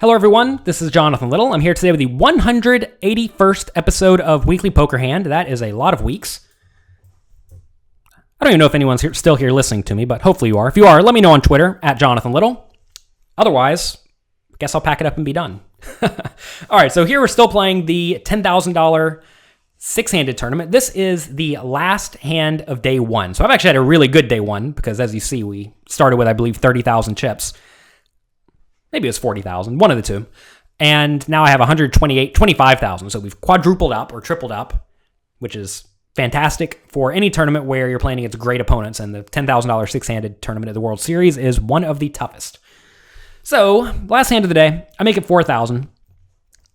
Hello, everyone. This is Jonathan Little. I'm here today with the 181st episode of Weekly Poker Hand. That is a lot of weeks. I don't even know if anyone's still here listening to me, but hopefully you are. If you are, let me know on Twitter, at Jonathan Little. Otherwise, I guess I'll pack it up and be done. All right, so here we're still playing the $10,000 six-handed tournament. This is the last hand of day one. So I've actually had a really good day one because, as you see, we started with, I believe, 30,000 chips. Maybe it was 40,000, one of the two. And now I have 25,000. So we've quadrupled up or tripled up, which is fantastic for any tournament where you're playing against great opponents. And the $10,000 six-handed tournament of the World Series is one of the toughest. So last hand of the day, I make it 4,000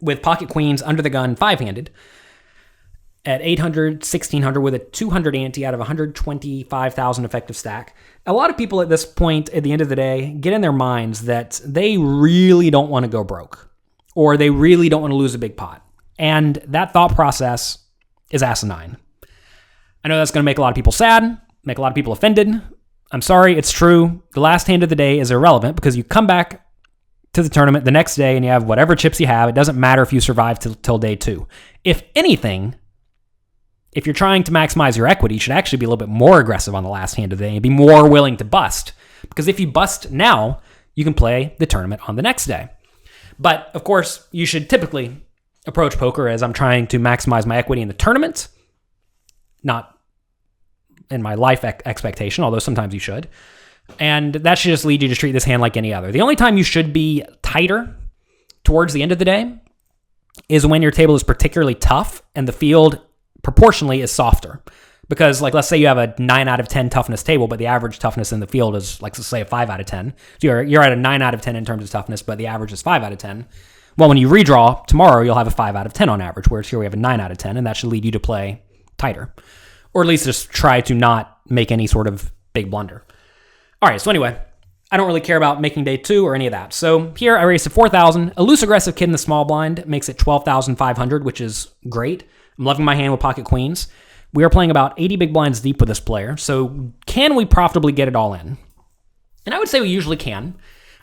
with pocket queens under the gun, five-handed at 800, 1,600 with a 200 ante out of 125,000 effective stack. A lot of people at this point, at the end of the day, get in their minds that they really don't want to go broke, or they really don't want to lose a big pot. And that thought process is asinine. I know that's going to make a lot of people sad, make a lot of people offended. I'm sorry, it's true. The last hand of the day is irrelevant because you come back to the tournament the next day and you have whatever chips you have. It doesn't matter if you survive till day two. If anything, if you're trying to maximize your equity, you should actually be a little bit more aggressive on the last hand of the day and be more willing to bust. Because if you bust now, you can play the tournament on the next day. But, of course, you should typically approach poker as I'm trying to maximize my equity in the tournament, not in my life expectation, although sometimes you should. And that should just lead you to treat this hand like any other. The only time you should be tighter towards the end of the day is when your table is particularly tough and the field proportionally is softer. Because, like, let's say you have a 9 out of 10 toughness table, but the average toughness in the field is, like, let's say a 5 out of 10. So you're at a 9 out of 10 in terms of toughness, but the average is 5 out of 10. Well, when you redraw tomorrow, you'll have a 5 out of 10 on average, whereas here we have a 9 out of 10, and that should lead you to play tighter. Or at least just try to not make any sort of big blunder. All right, so anyway, I don't really care about making day two or any of that. So here I raised to 4,000. A loose aggressive kid in the small blind makes it 12,500, which is great. I'm loving my hand with pocket queens. We are playing about 80 big blinds deep with this player. So can we profitably get it all in? And I would say we usually can.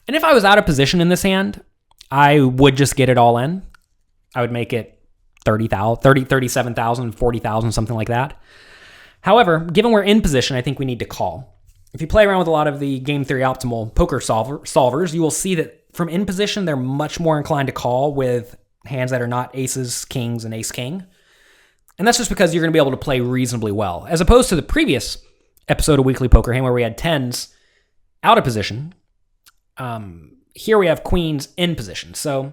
And if I was out of position in this hand, I would just get it all in. I would make it 37,000, 40,000, something like that. However, given we're in position, I think we need to call. If you play around with a lot of the Game Theory Optimal poker solvers, you will see that from in position, they're much more inclined to call with hands that are not aces, kings, and ace-king. And that's just because you're going to be able to play reasonably well. As opposed to the previous episode of Weekly Poker Hand where we had tens out of position, here we have queens in position. So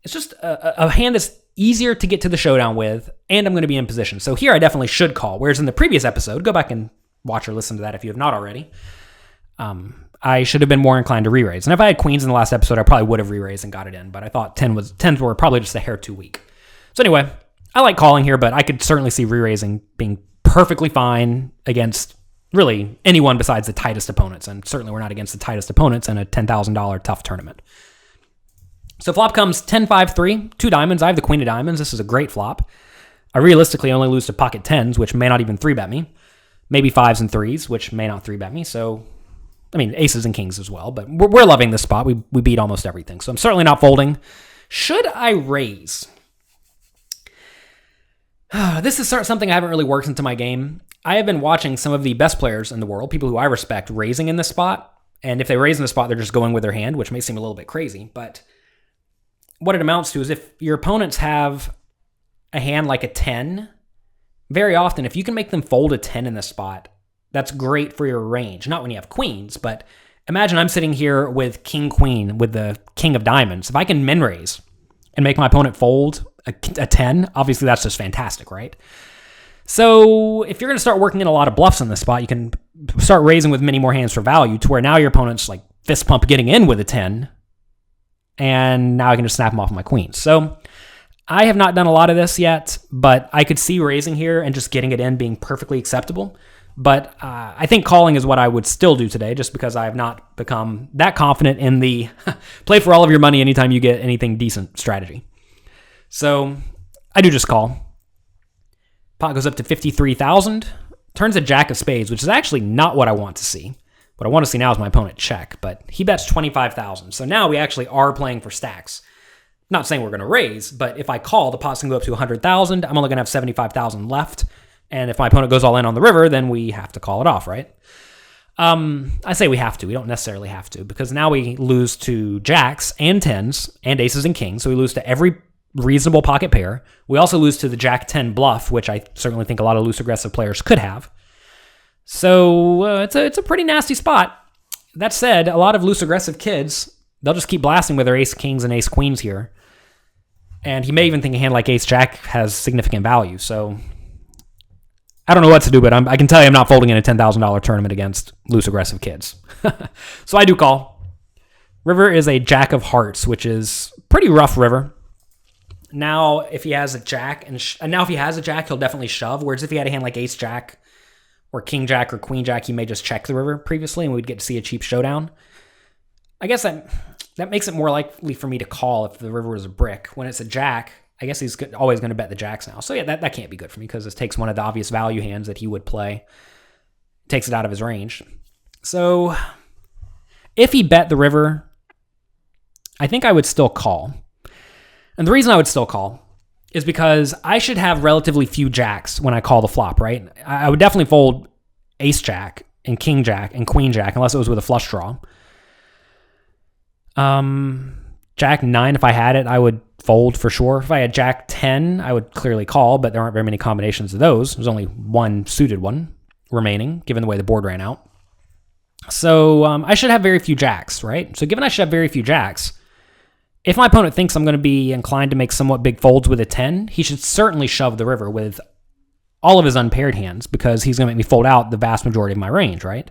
it's just a hand that's easier to get to the showdown with, and I'm going to be in position. So here I definitely should call, whereas in the previous episode, go back and watch or listen to that if you have not already, I should have been more inclined to re-raise. And if I had queens in the last episode, I probably would have re-raised and got it in, but I thought tens were probably just a hair too weak. So anyway, I like calling here, but I could certainly see re-raising being perfectly fine against really anyone besides the tightest opponents, and certainly we're not against the tightest opponents in a $10,000 tough tournament. So flop comes 10-5-3, two diamonds. I have the queen of diamonds. This is a great flop. I realistically only lose to pocket tens, which may not even 3-bet me. Maybe fives and threes, which may not 3-bet me. So, I mean, aces and kings as well, but we're loving this spot. We beat almost everything. So I'm certainly not folding. Should I raise? This is something I haven't really worked into my game. I have been watching some of the best players in the world, people who I respect, raising in this spot. And if they raise in the spot, they're just going with their hand, which may seem a little bit crazy. But what it amounts to is if your opponents have a hand like a 10, very often, if you can make them fold a 10 in this spot, that's great for your range. Not when you have queens, but imagine I'm sitting here with king-queen with the king of diamonds. If I can min raise and make my opponent fold a 10, obviously that's just fantastic, right? So if you're going to start working in a lot of bluffs in this spot, you can start raising with many more hands for value to where now your opponent's like fist pump getting in with a 10, and now I can just snap them off my queens. So I have not done a lot of this yet, but I could see raising here and just getting it in being perfectly acceptable. But I think calling is what I would still do today, just because I have not become that confident in the play for all of your money anytime you get anything decent strategy. So I do just call. Pot goes up to 53,000. Turns a jack of spades, which is actually not what I want to see. What I want to see now is my opponent check, but he bets 25,000. So now we actually are playing for stacks. Not saying we're going to raise, but if I call, the pot's going to go up to 100,000. I'm only going to have 75,000 left. And if my opponent goes all in on the river, then we have to call it off, right? I say we have to. We don't necessarily have to, because now we lose to jacks and tens and aces and kings. So we lose to every reasonable pocket pair. We also lose to the jack 10 bluff, which I certainly think a lot of loose aggressive players could have. So it's a pretty nasty spot. That said, a lot of loose aggressive kids, they'll just keep blasting with their ace kings and ace queens here. And he may even think a hand like ace jack has significant value. So I don't know what to do, but I can tell you I'm not folding in a $10,000 tournament against loose aggressive kids. So I do call. River is a jack of hearts, which is pretty rough river. Now, if he has a jack, now if he has a jack, he'll definitely shove. Whereas if he had a hand like ace jack or king jack or queen jack, he may just check the river previously, and we'd get to see a cheap showdown. I guess that makes it more likely for me to call if the river was a brick. When it's a jack, I guess he's always going to bet the jacks now. So yeah, that can't be good for me, because this takes one of the obvious value hands that he would play. Takes it out of his range. So if he bet the river, I think I would still call. And the reason I would still call is because I should have relatively few jacks when I call the flop, right? I would definitely fold ace jack and king jack and queen jack, unless it was with a flush draw. Jack 9, if I had it, I would fold for sure. If I had jack 10, I would clearly call, but there aren't very many combinations of those. There's only one suited one remaining, given the way the board ran out. So I should have very few jacks, right? So given I should have very few jacks, if my opponent thinks I'm going to be inclined to make somewhat big folds with a 10, he should certainly shove the river with all of his unpaired hands, because he's going to make me fold out the vast majority of my range, right?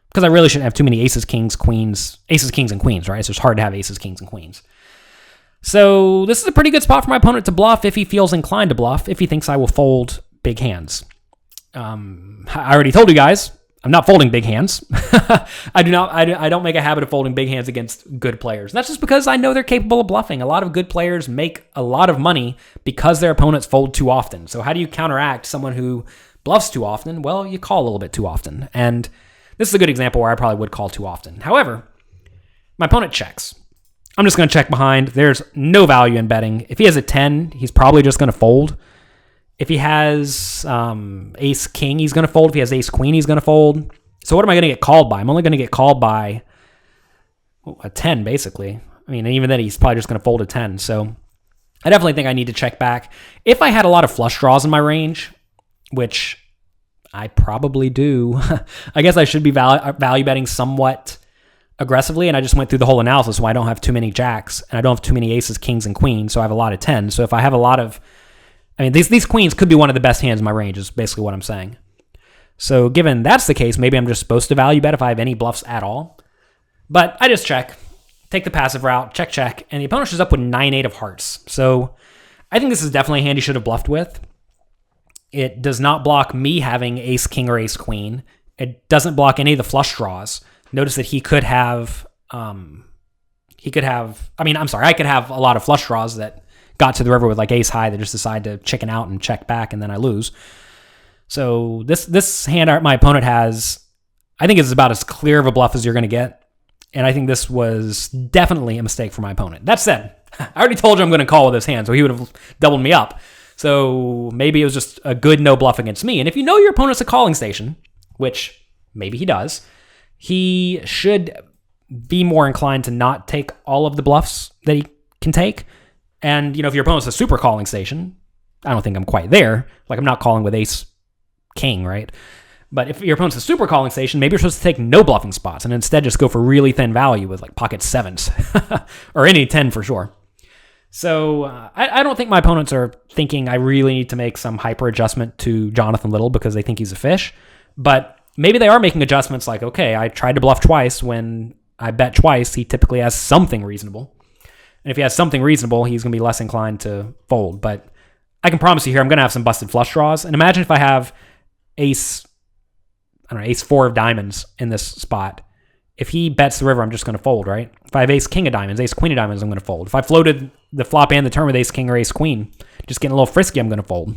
Because I really shouldn't have too many aces, kings, queens, aces, kings, and queens, right? So it's hard to have aces, kings, and queens. So this is a pretty good spot for my opponent to bluff if he feels inclined to bluff, if he thinks I will fold big hands. I already told you guys, I'm not folding big hands. I don't make a habit of folding big hands against good players. And that's just because I know they're capable of bluffing. A lot of good players make a lot of money because their opponents fold too often. So how do you counteract someone who bluffs too often? Well, you call a little bit too often. And this is a good example where I probably would call too often. However, my opponent checks. I'm just going to check behind. There's no value in betting. If he has a 10, he's probably just going to fold. If he has ace king, he's going to fold. If he has ace queen, he's going to fold. So what am I going to get called by? I'm only going to get called by a 10, basically. I mean, even then, he's probably just going to fold a 10. So I definitely think I need to check back. If I had a lot of flush draws in my range, which I probably do, I guess I should be value betting somewhat aggressively, and I just went through the whole analysis, so I don't have too many jacks, and I don't have too many aces, kings, and queens, so I have a lot of 10s. So if I have a lot of... I mean, these queens could be one of the best hands in my range, is basically what I'm saying. So given that's the case, maybe I'm just supposed to value bet if I have any bluffs at all. But I just check, take the passive route, check, and the opponent shows up with 9-8 of hearts. So I think this is definitely a hand he should have bluffed with. It does not block me having ace king or ace queen. It doesn't block any of the flush draws. Notice that I could have a lot of flush draws that got to the river with like ace high that just decide to chicken out and check back, and then I lose. So this hand my opponent has, I think, is about as clear of a bluff as you're going to get. And I think this was definitely a mistake for my opponent. That said, I already told you I'm going to call with this hand, so he would have doubled me up. So maybe it was just a good no bluff against me. And if you know your opponent's a calling station, which maybe he does, he should be more inclined to not take all of the bluffs that he can take. And, if your opponent's a super calling station, I don't think I'm quite there. Like, I'm not calling with ace king, right? But if your opponent's a super calling station, maybe you're supposed to take no bluffing spots and instead just go for really thin value with like pocket 7s or any 10 for sure. So I don't think my opponents are thinking I really need to make some hyper adjustment to Jonathan Little because they think he's a fish. But maybe they are making adjustments like, okay, I tried to bluff twice. When I bet twice, he typically has something reasonable. And if he has something reasonable, he's going to be less inclined to fold. But I can promise you here, I'm going to have some busted flush draws. And imagine if I have ace 4 of diamonds in this spot. If he bets the river, I'm just going to fold, right? If I have ace king of diamonds, ace queen of diamonds, I'm going to fold. If I floated the flop and the turn with ace king or ace queen, just getting a little frisky, I'm going to fold.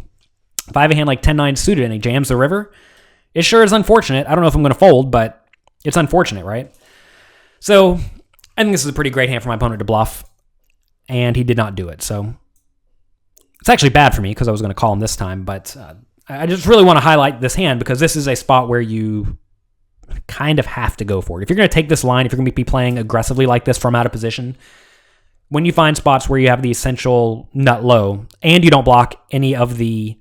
If I have a hand like 10-9 suited and he jams the river, it sure is unfortunate. I don't know if I'm going to fold, but It's unfortunate, right? So I think this is a pretty great hand for my opponent to bluff, and he did not do it. So it's actually bad for me because I was going to call him this time, but I just really want to highlight this hand because this is a spot where you kind of have to go for it. If you're going to take this line, if you're going to be playing aggressively like this from out of position, when you find spots where you have the essential nut low and you don't block any of the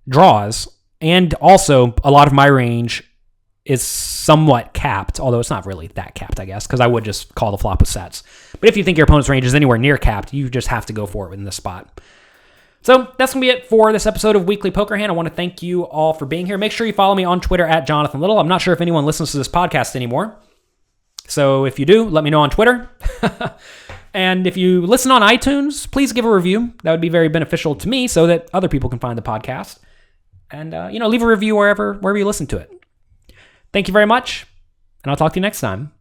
draws, and also a lot of my range is somewhat capped, although it's not really that capped, I guess, because I would just call the flop with sets. But if you think your opponent's range is anywhere near capped, you just have to go for it in this spot. So that's going to be it for this episode of Weekly Poker Hand. I want to thank you all for being here. Make sure you follow me on Twitter at Jonathan Little. I'm not sure if anyone listens to this podcast anymore. So if you do, let me know on Twitter. And if you listen on iTunes, please give a review. That would be very beneficial to me so that other people can find the podcast. And, leave a review wherever you listen to it. Thank you very much, and I'll talk to you next time.